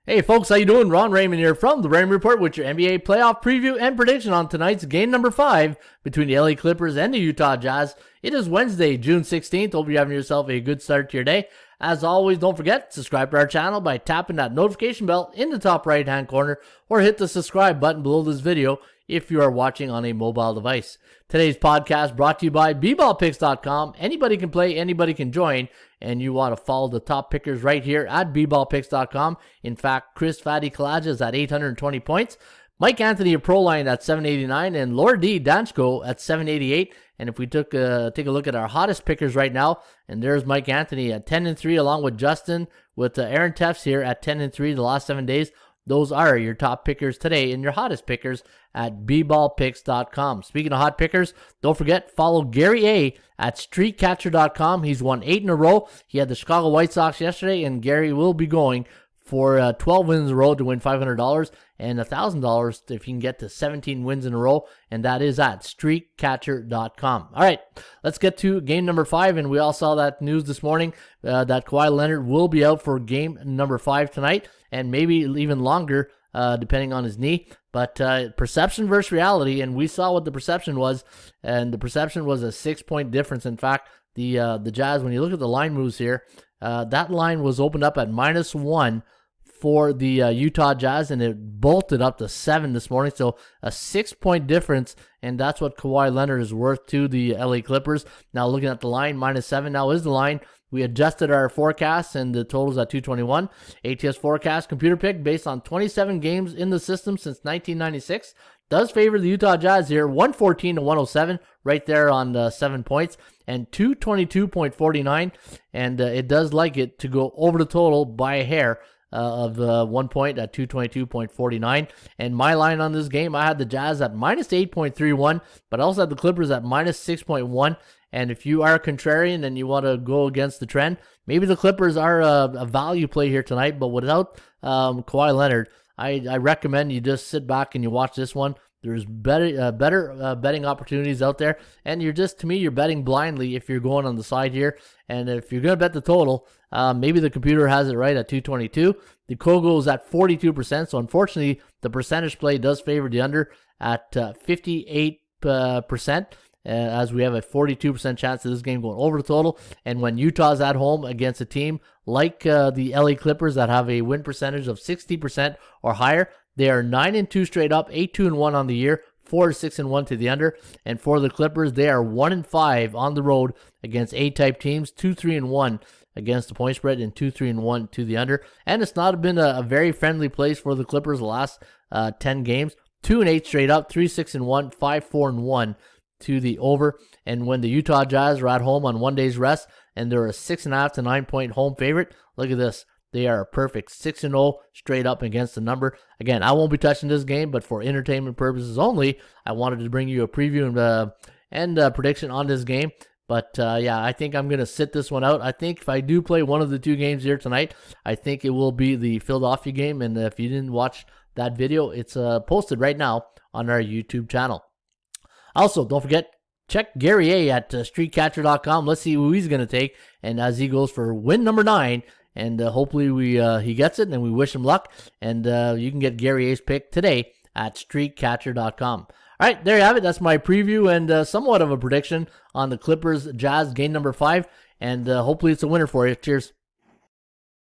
Hey folks, how you doing? Ron Raymond here from the Raymond Report with your NBA playoff preview and prediction on tonight's game number 5 between the LA Clippers and the Utah Jazz. It is Wednesday, June 16th. Hope you're having yourself a good start to your day. As always, don't forget, subscribe to our channel by tapping that notification bell in the top right hand corner or hit the subscribe button below this video if you are watching on a mobile device. Today's podcast brought to you by bballpicks.com. Anybody can play, anybody can join, and you want to follow the top pickers right here at bballpicks.com. In fact, Chris Fatty Kalaja is at 820 points. Mike Anthony a pro line at 789 and Lord D Danchko at 788. And if we take a look at our hottest pickers right now, and there's Mike Anthony at 10-3 along with Justin with Aaron Tefts here at 10-3 the last 7 days. Those are your top pickers today and your hottest pickers at bballpicks.com. Speaking of hot pickers, don't forget, follow Gary A at streetcatcher.com. He's won 8 in a row. He had the Chicago White Sox yesterday, and Gary will be going for 12 wins in a row to win $500 and $1,000 if he can get to 17 wins in a row, and that is at streetcatcher.com. All right, let's get to game number 5, and we all saw that news this morning that Kawhi Leonard will be out for game number 5 tonight, and maybe even longer depending on his knee. But perception versus reality, and we saw what the perception was, and the perception was a 6-point difference. In fact, the Jazz, when you look at the line moves here, that line was opened up at -1 for the Utah Jazz, and it bolted up to 7 this morning. So a 6-point difference, and that's what Kawhi Leonard is worth to the LA Clippers. Now looking at the line, -7 now is the line. We adjusted our forecasts, and the total's at 221. ATS forecast computer pick based on 27 games in the system since 1996 does favor the Utah Jazz here, 114 to 107, right there on 7 points, and 222.49, and it does like it to go over the total by a hair of 1 point at 222.49. And my line on this game, I had the Jazz at -8.31, but I also had the Clippers at -6.1. And if you are a contrarian and you want to go against the trend, maybe the Clippers are a value play here tonight. But without Kawhi Leonard, I recommend you just sit back and you watch this one. There's better betting opportunities out there, and you're betting blindly if you're going on the side here. And if you're going to bet the total, maybe the computer has it right at 222. The Kogo is at 42%, so unfortunately the percentage play does favor the under at 58%. As we have a 42% chance of this game going over the total. And when Utah's at home against a team like the LA Clippers that have a win percentage of 60% or higher, they are 9-2 straight up, 8-2-1 on the year, 4-6-1 to the under. And for the Clippers, they are 1-5 on the road against A-type teams, 2-3-1 against the point spread, and 2-3-1 to the under. And it's not been a very friendly place for the Clippers the last 10 games, 2-8 straight up, 3-6-1, 5-4-1 to the over. And when the Utah Jazz are at home on 1 day's rest, and they're a 6.5 to 9-point home favorite, look at this. They are a perfect 6-0 straight up against the number. Again, I won't be touching this game, but for entertainment purposes only, I wanted to bring you a preview and prediction on this game. But yeah, I think I'm going to sit this one out. I think if I do play one of the 2 games here tonight, I think it will be the Philadelphia game. And if you didn't watch that video, it's posted right now on our YouTube channel. Also, don't forget, check Gary A at streetcatcher.com. Let's see who he's going to take, and as he goes for win number 9, and hopefully he gets it, and we wish him luck. And you can get Gary A's pick today at streetcatcher.com. All right, there you have it. That's my preview and somewhat of a prediction on the Clippers Jazz game number 5, and hopefully it's a winner for you. Cheers.